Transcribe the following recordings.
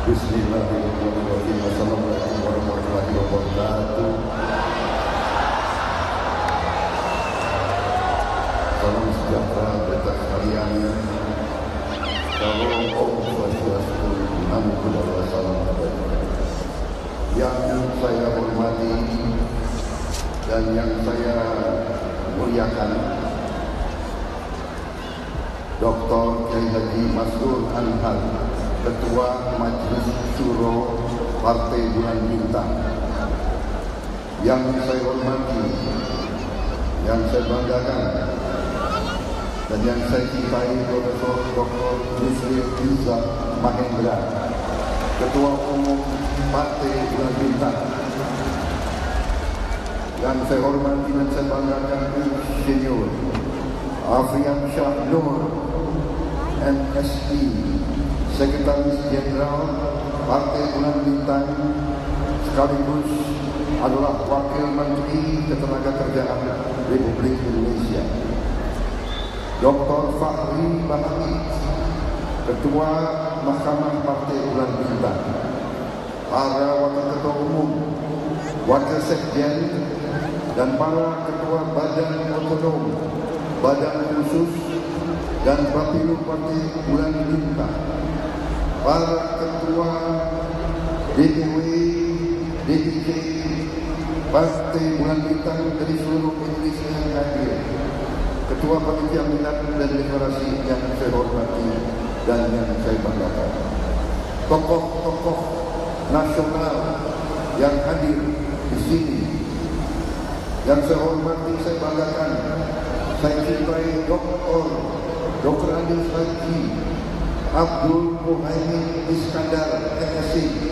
Bismillahirrahmanirrahim. Assalamualaikum warahmatullahi wabarakatuh. Salam sejahtera bagi sekalian. Salam Om Swastiastu, Namo Buddhaya, salam kebajikan. Yang saya hormati dan yang saya muliakan, Dr. Kiai Haji Masrur Anhar, Ketua Majelis Syuro Partai Bulan Bintang. Yang saya hormati, yang saya banggakan, dan yang saya cintai, Profesor Dr. Yusril Iza Mahendra, Ketua Umum Partai Bulan Bintang. Yang saya hormati dan saya banggakan, Insinyur Afrian Shah Nur, MSI, Sekretaris Jenderal Partai Bulan Bintang, sekaligus adalah Wakil Menteri Ketenagakerjaan Republik Indonesia. Dr. Fahri Bahari, Ketua Mahkamah Partai Bulan Bintang. Para Wakil Ketua Umum, Wakil Sekjen, dan para Ketua Badan Otonom, Badan Khusus, dan Bapilu Partai Bulan Bintang. Para Ketua DPW, DPC Partai Bulan Bintang dari seluruh Indonesia yang hadir. Ketua Panitia Minat dan Deklarasi yang saya hormati dan yang saya banggakan. Tokoh-tokoh nasional yang hadir di sini, yang saya hormati, saya banggakan, saya cintai Dr. Adil Haji Abdul Muhaimin Iskandar, MSI.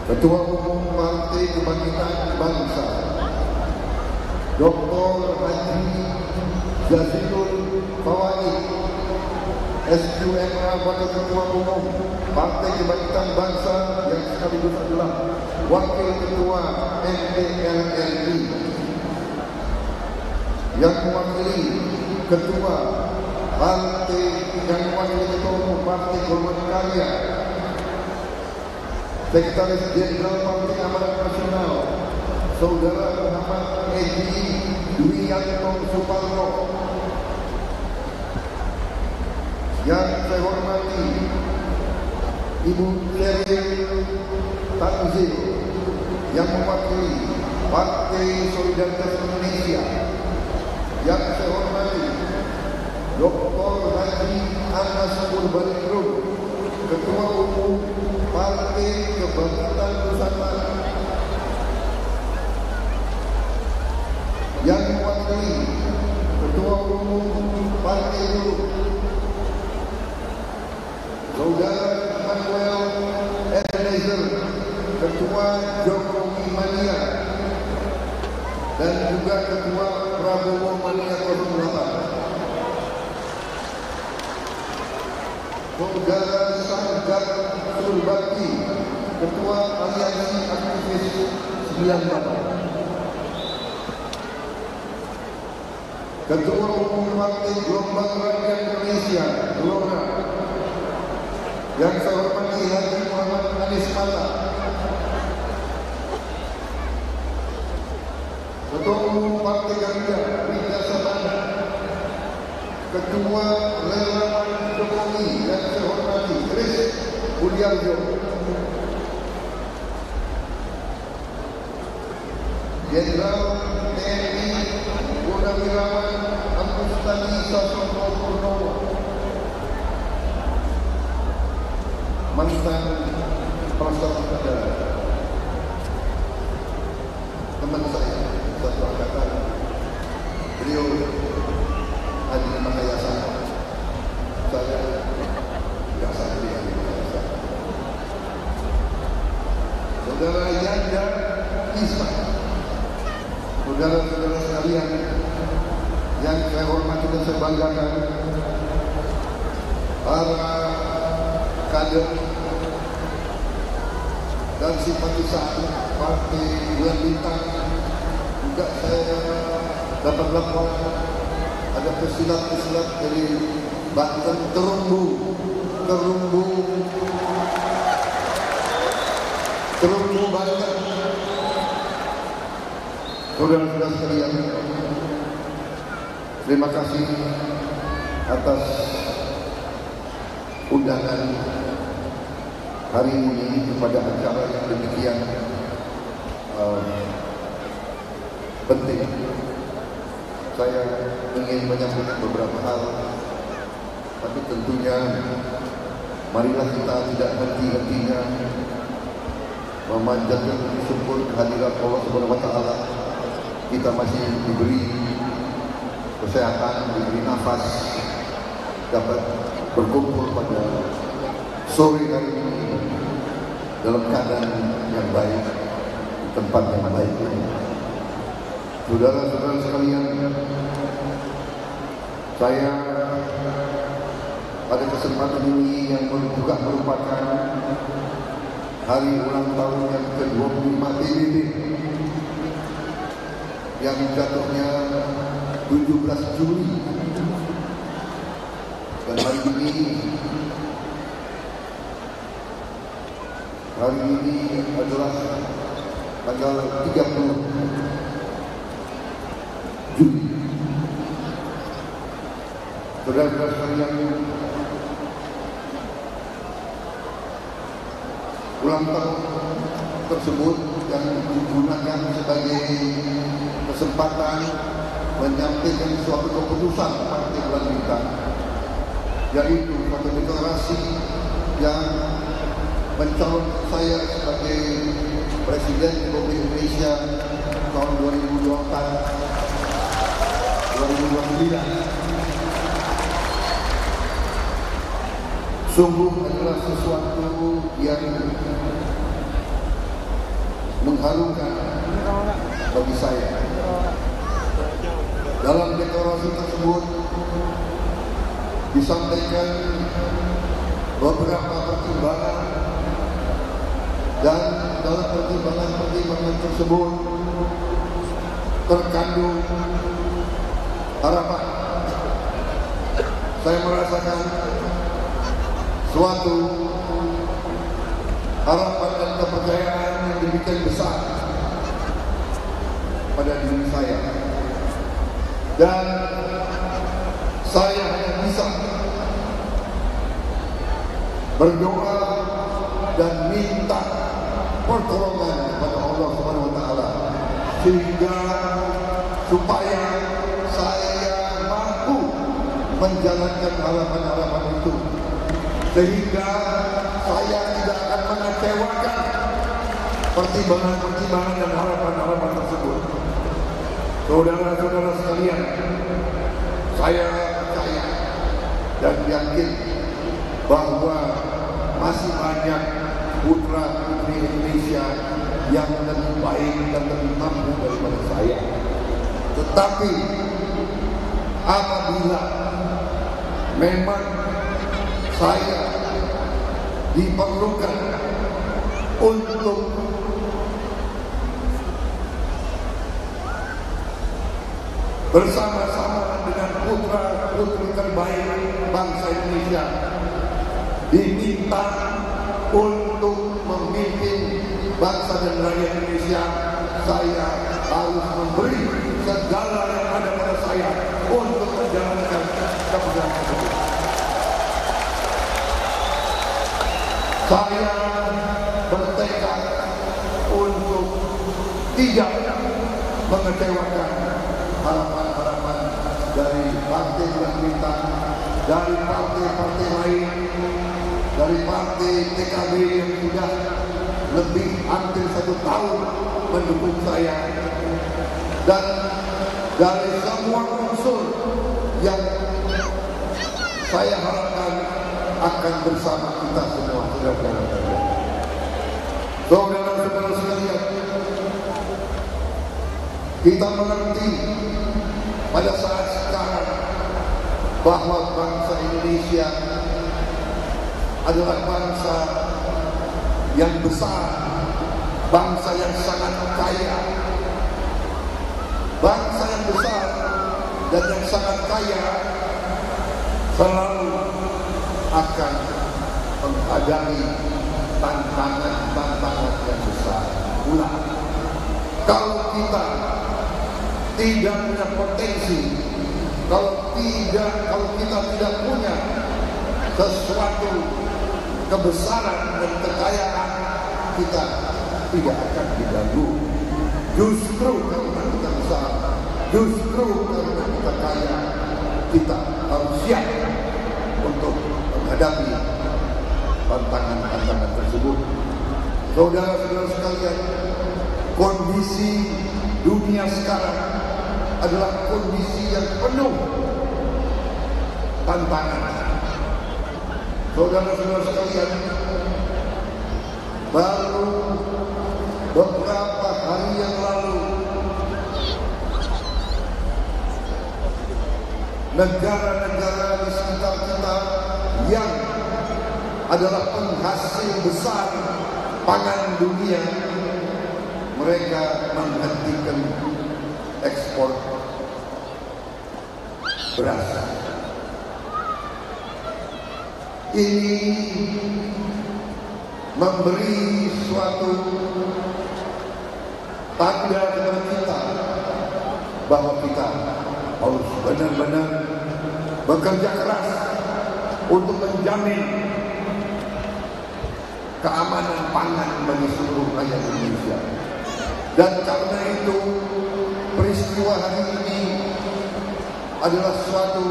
Ketua Umum Partai Kebangkitan Bangsa, Dr. Haji Jazilul Fawait, SQMA, Wakil Ketua Umum Partai Kebangkitan Bangsa yang sekaligus adalah Wakil Ketua MPLRI, yang mewakili Ketua Partai, yang mewakili Ketua Umum Partai Golongan Karya, Sekretaris Jenderal Partai Amanat Nasional, Saudara Muhammad Edi Dwiyanto Suparno. Yang saya hormati, Ibu Sheryl Tanzil, yang mewakili Partai Solidaritas Indonesia. Yang saya hormati, Dr. Haji Anas Urbaningrum, Ketua Umum Partai Kebangkitan Nusantara. Yang mewakili Ketua Umum Partai Buruh, Saudara Manuel Ebenezer, Ketua Jokowi Mania, dan juga Ketua Prabowo Mania 08. Saudara Sanjak Surbakti, Ketua Aliansi Aktivis 98. Ketua Umum Partai Gelombang Rakyat Indonesia, GELORA, yang saya hormati Haji Muhammad Anies Mata. Ketua Umum Partai Garuda, Rita Sabana. Ketua Relawan Jokowi yang saya hormati, Chris Budiarjo. Jenderal TNI Purnawirawan Amustadi Sasongko Purnomo, mantan Prasarana, teman saya satu angkatan, beliau Adi Mahayasa, saya biasa beliau di Mahayasa. Saudara Yanda Isa, saudara-saudara sekalian yang saya hormati dan saya banggakan, para kader dan simpatisan Partai Bulan Bintang. Juga saya dapat laporan ada pesilat-pesilat dari Banten terumbu Banten. Saudara-saudara sekalian, terima kasih atas undangan hari ini kepada acara yang demikian penting. Saya ingin menyampaikan beberapa hal, tapi tentunya marilah kita tidak henti-hentinya memanjatkan syukur kehadiran Allah Subhanahu wa taala. Kita masih diberi kesehatan, diberi nafas, dapat berkumpul pada sore hari ini dalam keadaan yang baik, di tempat yang baik ini. Saudara-saudara sekalian, saya pada kesempatan ini yang juga merupakan hari ulang tahun yang ke-25 PBB yang jatuhnya 17 Juli, dan hari ini adalah tanggal 30 Juli. Saudara-saudara sekalian, ulang tahun tersebut yang digunakan sebagai kesempatan menyampaikan suatu keputusan Partai Bulan Bintang, yaitu suatu deklarasi yang mencalonkan saya sebagai Presiden Republik Indonesia tahun 2024-2029. Sungguh adalah sesuatu yang mengharukan bagi saya. Dalam deklarasi tersebut disampaikan beberapa pertimbangan, dan dalam pertimbangan tersebut terkandung harapan. Saya merasakan suatu harapan dan kepercayaan yang demikian besar pada diri saya, dan saya hanya bisa berdoa dan minta pertolongan kepada Allah Subhanahu wa taala sehingga supaya saya mampu menjalankan harapan-harapan itu, sehingga saya tidak akan mengecewakan pertimbangan-pertimbangan dan harapan-harapan tersebut. Saudara-saudara sekalian, saya percaya dan yakin bahwa masih banyak putra-putri Indonesia yang lebih baik dan lebih mampu daripada saya. Tetapi apabila memang saya diperlukan untuk bersama-sama dengan putra-putri terbaik bangsa Indonesia, diminta untuk memimpin bangsa dan rakyat Indonesia, saya harus memberi segala yang ada pada saya untuk menjalankan keputusan tersebut. Saya bertekad untuk tidak mengecewakan harapan-harapan dari Partai Bulan Bintang, dari partai-partai lain, dari partai PKB yang sudah lebih hampir 1 tahun mendukung saya, dan dari semua unsur yang saya harapkan akan bersama kita semua, saudara-saudara. Saudara-saudara sekalian, kita mengerti pada saat sekarang bahwa bangsa Indonesia adalah bangsa yang besar, bangsa yang sangat kaya, bangsa yang besar dan yang sangat kaya selalu menghadapi tantangan-tantangan yang besar. Ulang, kalau kita tidak punya potensi, kalau kita tidak punya sesuatu kebesaran dan kekayaan, kita tidak akan diganggu. Justru karena kita besar, justru karena kita kaya, kita harus siap untuk menghadapi tantangan-tantangan tersebut. Saudara-saudara sekalian, kondisi dunia sekarang adalah kondisi yang penuh tantangan. Saudara-saudara sekalian, baru beberapa hari yang lalu negara-negara di sekitar kita yang adalah penghasil besar pangan dunia, mereka menghentikan ekspor beras. Ini memberi suatu tanda kepada kita bahwa kita harus benar-benar bekerja keras untuk menjamin keamanan pangan bagi seluruh rakyat Indonesia. Dan karena itu, peristiwa hari ini adalah suatu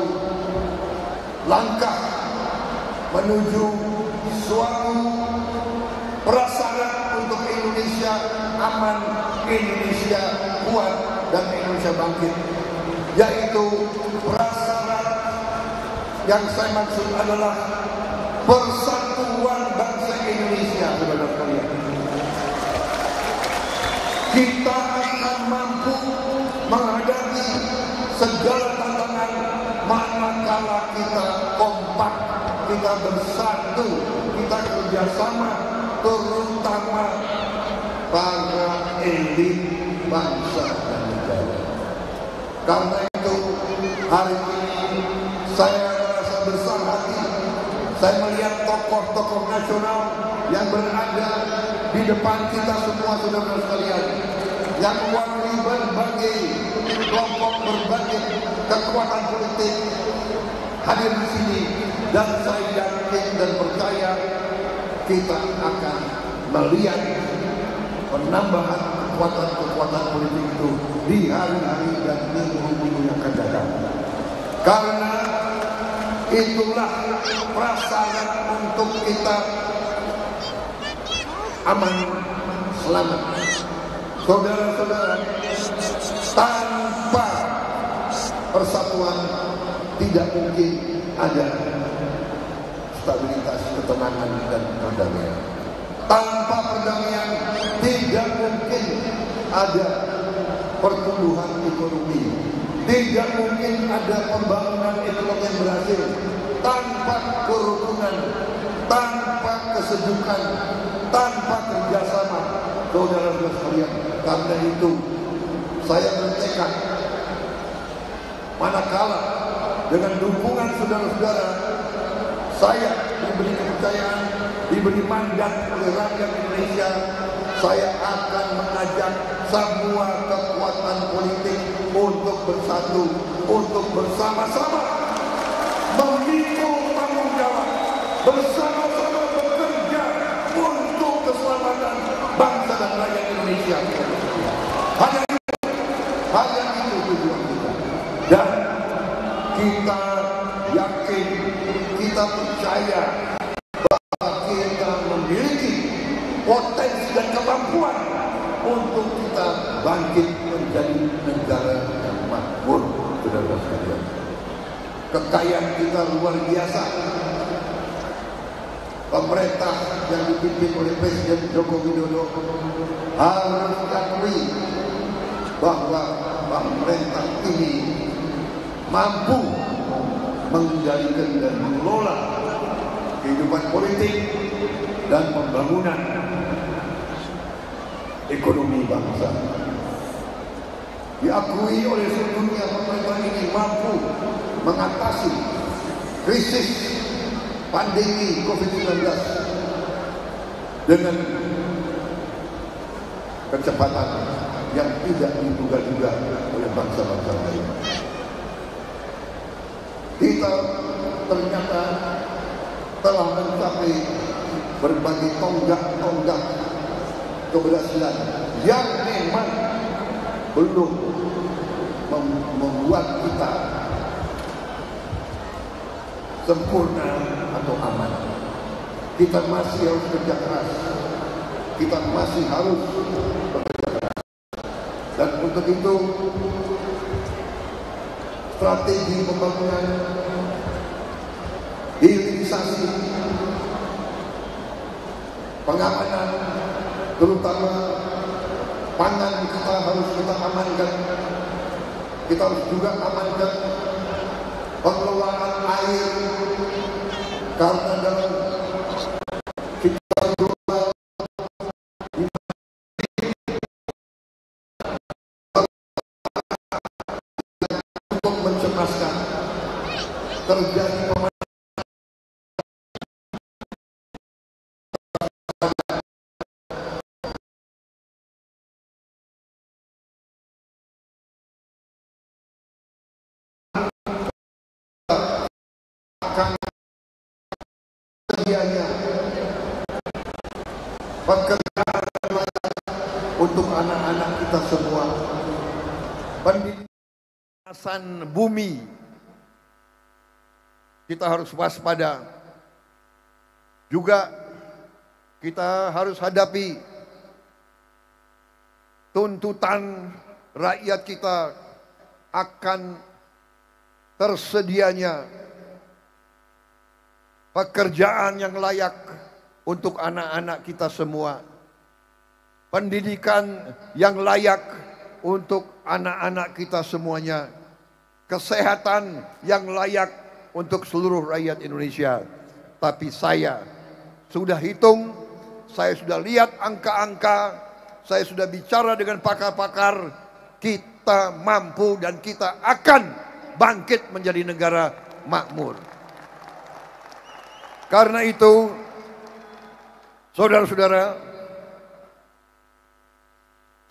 langkah menuju suatu prasyarat untuk Indonesia aman, Indonesia kuat, dan Indonesia bangkit. Yaitu prasyarat yang saya maksud adalah persatuan bangsa Indonesia, saudara sekalian. Kita akan mampu menghadapi segala tantangan manakala kita kompak, kita bersatu, kita kerjasama, terutama para elit bangsa dan negara. Karena itu, hari ini saya merasa besar hati. Saya melihat tokoh-tokoh nasional yang berada di depan kita semua, saudara sekalian, yang mewakili berbagai kelompok, berbagai kekuatan politik hadir di sini, dan saya yakin dan percaya kita akan melihat penambahan kekuatan politik itu di hari-hari dan minggu-minggu yang akan datang. Karena itulah prasyarat untuk kita aman, selamat. Saudara-saudara, tanpa persatuan tidak mungkin ada stabilitas, ketenangan, dan perdamaian. Tanpa perdamaian tidak mungkin ada pertumbuhan ekonomi. Tidak mungkin ada pembangunan ekonomi yang berhasil. Tanpa kerukunan, tanpa kesejukan, tanpa kerjasama, saudara-saudara sekalian. Karena itu saya bertekad, manakala dengan dukungan saudara-saudara, saya diberi kepercayaan, diberi mandat oleh rakyat Indonesia, saya akan mengajak semua kekuatan politik untuk bersatu, untuk bersama-sama memikul tanggung jawab, bersama-sama bekerja untuk keselamatan bangsa dan rakyat Indonesia. Hanya itu tujuan kita. Dan kita yakin, kita percaya bahwa kita memiliki potensi dan kemampuan untuk kita bangkit menjadi negara yang makmur, saudara sekalian. Kekayaan kita luar biasa. Pemerintah yang dipimpin oleh Presiden Joko Widodo harus diakui bahwa pemerintah ini mampu mengendalikan dan mengelola kehidupan politik dan pembangunan ekonomi bangsa. Diakui oleh seluruh dunia, pemerintah ini mampu mengatasi krisis pandemi COVID-19 dengan kecepatan yang tidak diduga-duga oleh bangsa-bangsa lain. Kita ternyata telah mencapai berbagai tonggak-tonggak keberhasilan yang memang belum membuat kita sempurna atau aman. Kita masih harus kerja keras. Kita masih harus bekerja keras. Dan untuk itu strategi pembangunan, hilirisasi, pengamanan, terutama pangan kita harus kita amankan. Kita harus juga amankan pengelolaan air, karena dalam situasi global untuk mencemaskan terjadi pemanasan sedianya pekerjaan untuk anak-anak kita semua, pendidikan bumi kita harus waspada. Juga kita harus hadapi tuntutan rakyat kita akan tersedianya pekerjaan yang layak untuk anak-anak kita semua, pendidikan yang layak untuk anak-anak kita semuanya, kesehatan yang layak untuk seluruh rakyat Indonesia. Tapi saya sudah hitung, saya sudah lihat angka-angka, saya sudah bicara dengan pakar-pakar, kita mampu dan kita akan bangkit menjadi negara makmur. Karena itu, saudara-saudara,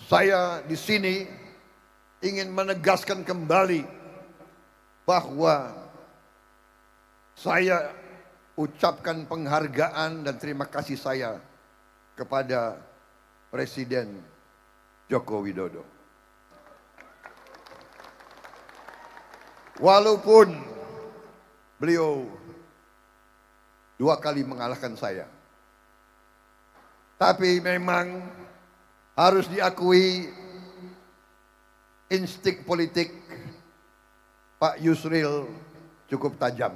saya di sini ingin menegaskan kembali bahwa saya ucapkan penghargaan dan terima kasih saya kepada Presiden Joko Widodo. Walaupun beliau 2 kali mengalahkan saya, tapi memang harus diakui insting politik Pak Yusril cukup tajam.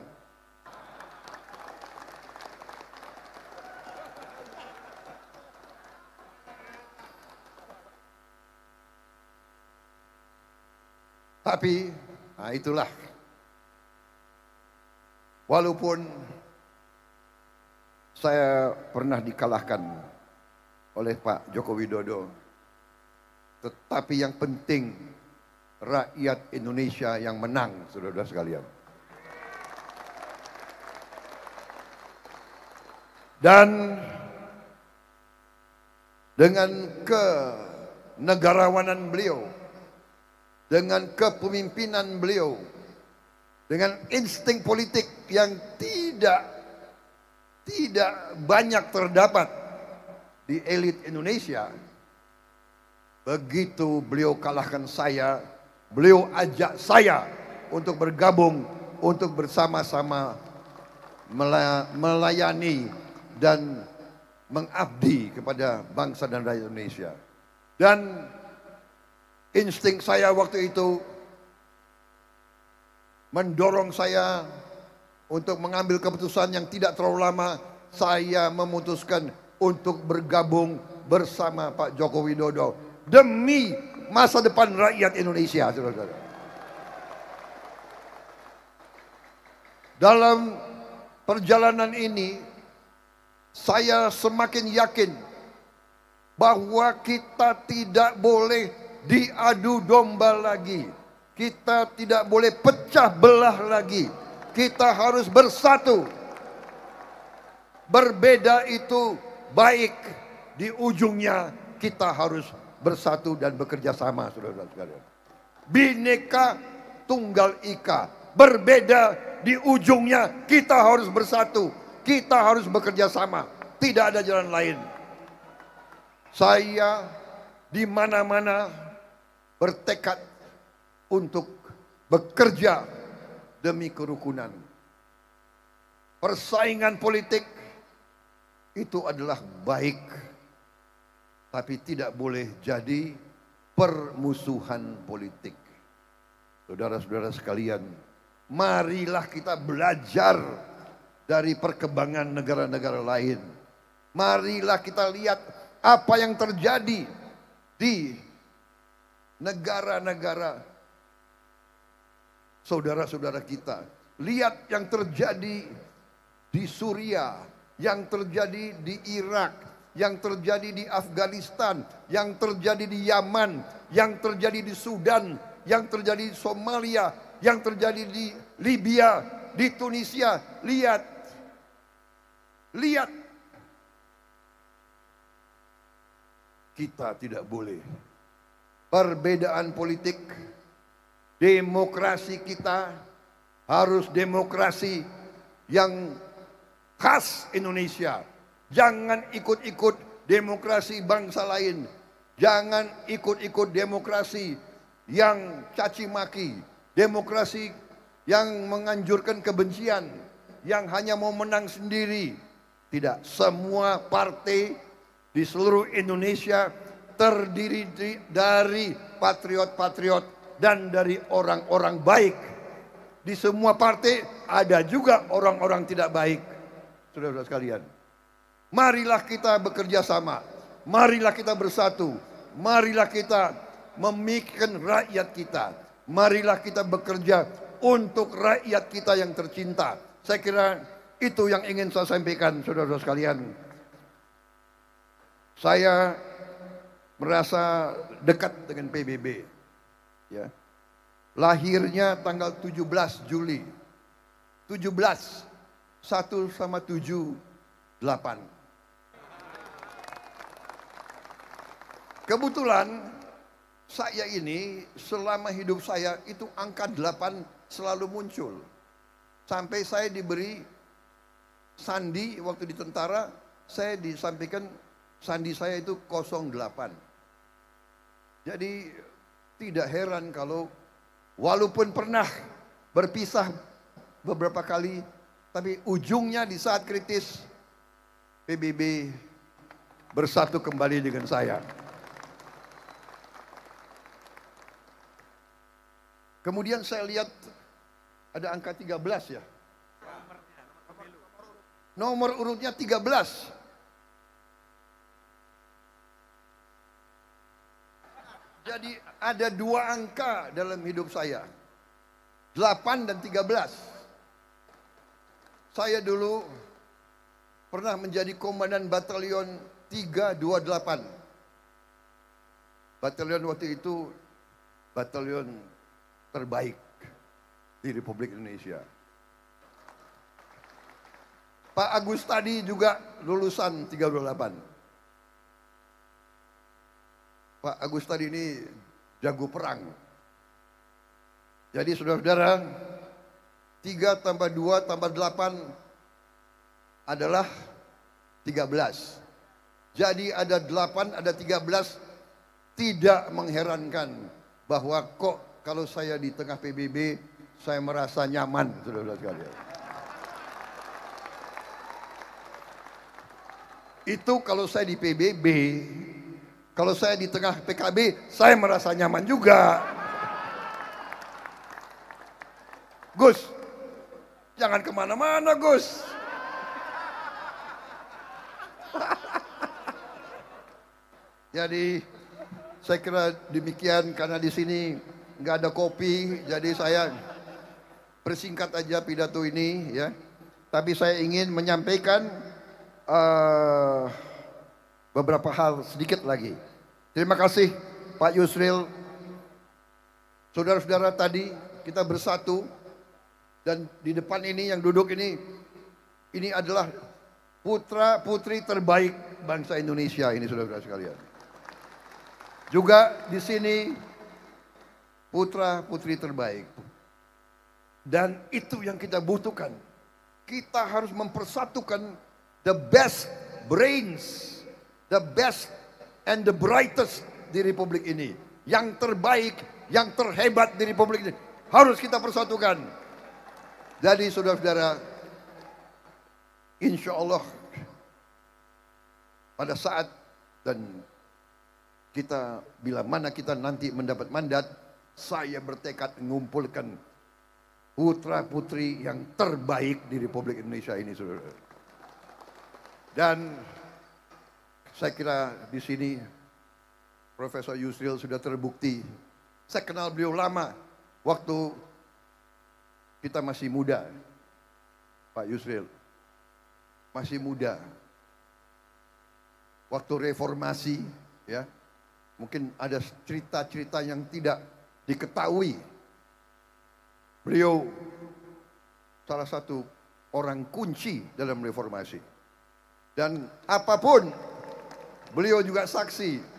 Tapi, nah itulah, walaupun saya pernah dikalahkan oleh Pak Joko Widodo, tetapi yang penting rakyat Indonesia yang menang, saudara-saudara sekalian. Dan dengan kenegarawanan beliau, dengan kepemimpinan beliau, dengan insting politik yang tidak banyak terdapat di elit Indonesia, begitu beliau kalahkan saya, beliau ajak saya untuk bergabung, untuk bersama-sama melayani dan mengabdi kepada bangsa dan rakyat Indonesia. Dan insting saya waktu itu mendorong saya untuk mengambil keputusan yang tidak terlalu lama. Saya memutuskan untuk bergabung bersama Pak Joko Widodo demi masa depan rakyat Indonesia, saudara-saudara. Dalam perjalanan ini, saya semakin yakin bahwa kita tidak boleh diadu domba lagi. Kita tidak boleh pecah belah lagi. Kita harus bersatu. Berbeda itu baik, di ujungnya kita harus bersatu dan bekerja sama, saudara-saudara sekalian. Bhinneka Tunggal Ika, berbeda, di ujungnya kita harus bersatu, kita harus bekerja sama, tidak ada jalan lain. Saya di mana-mana bertekad untuk bekerja demi kerukunan. Persaingan politik itu adalah baik, tapi tidak boleh jadi permusuhan politik. Saudara-saudara sekalian, marilah kita belajar dari perkembangan negara-negara lain. Marilah kita lihat apa yang terjadi di negara-negara saudara-saudara kita. Lihat yang terjadi di Suriah, yang terjadi di Irak, yang terjadi di Afghanistan, yang terjadi di Yaman, yang terjadi di Sudan, yang terjadi di Somalia, yang terjadi di Libya, di Tunisia. Lihat, lihat. Kita tidak boleh perbedaan politik. Demokrasi kita harus demokrasi yang khas Indonesia. Jangan ikut-ikut demokrasi bangsa lain. Jangan ikut-ikut demokrasi yang caci maki, demokrasi yang menganjurkan kebencian, yang hanya mau menang sendiri. Tidak, semua partai di seluruh Indonesia terdiri dari patriot-patriot dan dari orang-orang baik. Di semua partai ada juga orang-orang tidak baik. Saudara-saudara sekalian, marilah kita bekerja sama, marilah kita bersatu, marilah kita memikirkan rakyat kita, marilah kita bekerja untuk rakyat kita yang tercinta. Saya kira itu yang ingin saya sampaikan, saudara-saudara sekalian. Saya merasa dekat dengan PBB, ya. Lahirnya tanggal 17 Juli 17 1 sama 7 8. Kebetulan saya ini selama hidup saya itu angka 8 selalu muncul. Sampai saya diberi sandi waktu di tentara, saya disampaikan sandi saya itu 08. Jadi tidak heran kalau walaupun pernah berpisah beberapa kali, tapi ujungnya di saat kritis PBB bersatu kembali dengan saya. Kemudian saya lihat ada angka 13 ya. Nomor urutnya 13. Jadi ada 2 angka dalam hidup saya. 8 dan 13. Saya dulu pernah menjadi komandan batalion 328. Batalion waktu itu batalion terbaik di Republik Indonesia. Pak Agus tadi juga lulusan 328. Pak Agus tadi ini jago perang. Jadi saudara-saudara, 3 tambah 2 tambah 8 adalah 13. Jadi ada 8, ada 13. Tidak mengherankan bahwa kok kalau saya di tengah PBB, saya merasa nyaman, saudara-saudara sekalian. Itu kalau saya di PBB. Kalau saya di tengah PKB, saya merasa nyaman juga. Gus, jangan kemana-mana Gus. Jadi saya kira demikian, karena di sini nggak ada kopi, jadi saya persingkat aja pidato ini ya. Tapi saya ingin menyampaikan beberapa hal sedikit lagi. Terima kasih Pak Yusril. Saudara-saudara, tadi kita bersatu dan di depan ini yang duduk ini adalah putra putri terbaik bangsa Indonesia ini, saudara-saudara sekalian. Juga di sini putra-putri terbaik. Dan itu yang kita butuhkan. Kita harus mempersatukan the best brains, the best and the brightest di Republik ini. Yang terbaik, yang terhebat di Republik ini harus kita persatukan. Jadi saudara-saudara, insya Allah pada saat dan kita bila mana kita nanti mendapat mandat, saya bertekad mengumpulkan putra-putri yang terbaik di Republik Indonesia ini, saudara. Dan saya kira di sini Profesor Yusril sudah terbukti. Saya kenal beliau lama, waktu kita masih muda. Pak Yusril masih muda. Waktu reformasi, ya, mungkin ada cerita-cerita yang tidak diketahui. Beliau salah satu orang kunci dalam reformasi. Dan apapun, beliau juga saksi.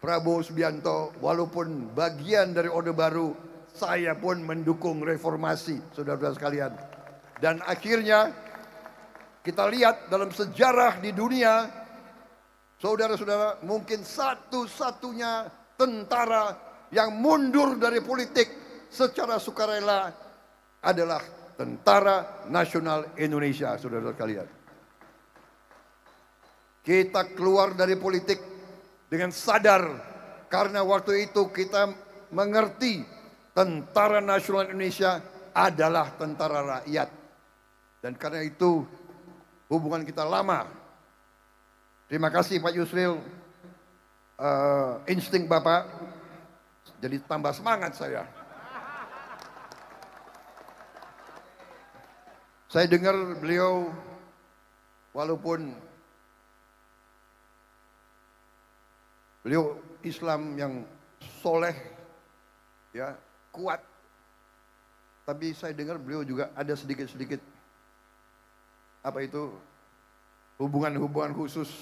Prabowo Subianto, walaupun bagian dari Orde Baru, saya pun mendukung reformasi, saudara-saudara sekalian. Dan akhirnya kita lihat dalam sejarah di dunia, saudara-saudara, mungkin satu-satunya tentara yang mundur dari politik secara sukarela adalah Tentara Nasional Indonesia, saudara-saudara sekalian. Kita keluar dari politik dengan sadar, karena waktu itu kita mengerti Tentara Nasional Indonesia adalah tentara rakyat. Dan karena itu hubungan kita lama. Terima kasih Pak Yusril, insting Bapak jadi tambah semangat saya. Saya dengar beliau walaupun beliau Islam yang soleh, ya, kuat. Tapi saya dengar beliau juga ada sedikit-sedikit apa itu hubungan-hubungan khusus.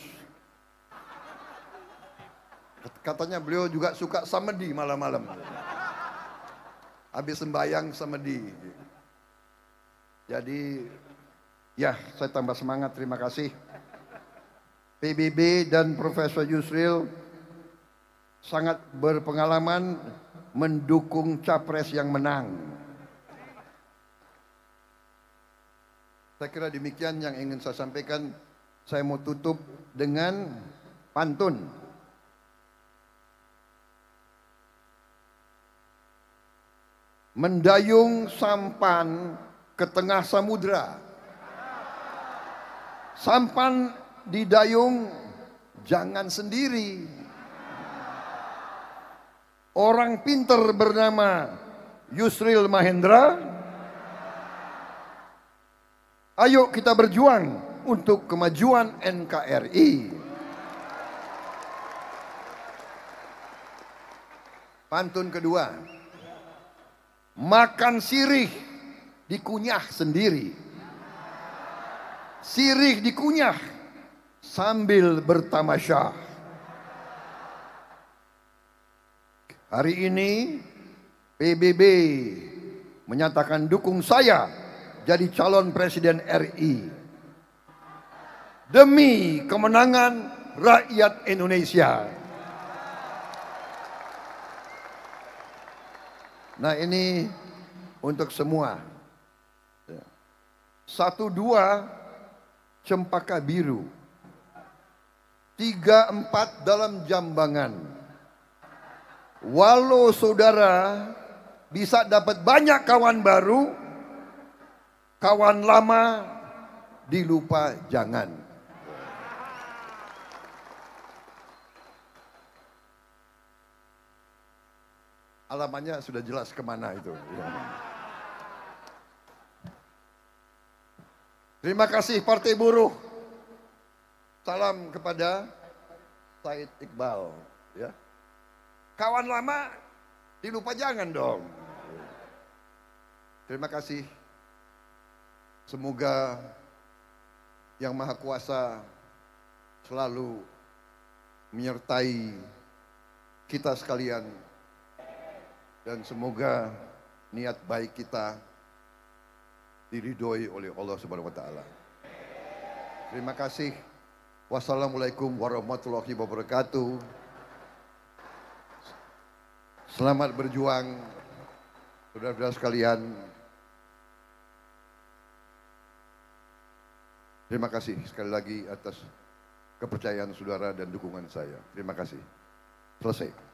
Katanya beliau juga suka samedi malam-malam. Habis sembahyang samedi. Jadi ya, saya tambah semangat. Terima kasih PBB dan Profesor Yusril sangat berpengalaman mendukung capres yang menang. Saya kira demikian yang ingin saya sampaikan. Saya mau tutup dengan pantun. Mendayung sampan ke tengah samudra. Sampan didayung jangan sendiri. Orang pinter bernama Yusril Mahendra. Ayo kita berjuang untuk kemajuan NKRI. Pantun kedua. Makan sirih dikunyah sendiri. Sirih dikunyah sambil bertamasya. Hari ini PBB menyatakan dukung saya jadi calon presiden RI demi kemenangan rakyat Indonesia. Nah, ini untuk semua. 1, 2 cempaka biru, 3, 4 dalam jambangan. Walau saudara bisa dapat banyak kawan baru, kawan lama dilupa jangan. Alamannya sudah jelas kemana itu. Terima kasih Partai Buruh. Salam kepada Said Iqbal. Ya. Kawan lama dilupa jangan dong. Terima kasih. Semoga Yang Maha Kuasa selalu menyertai kita sekalian, dan semoga niat baik kita diridhoi oleh Allah Subhanahu wa taala. Terima kasih. Wassalamualaikum warahmatullahi wabarakatuh. Selamat berjuang, saudara-saudara sekalian. Terima kasih sekali lagi atas kepercayaan saudara dan dukungan saya. Terima kasih. Selesai.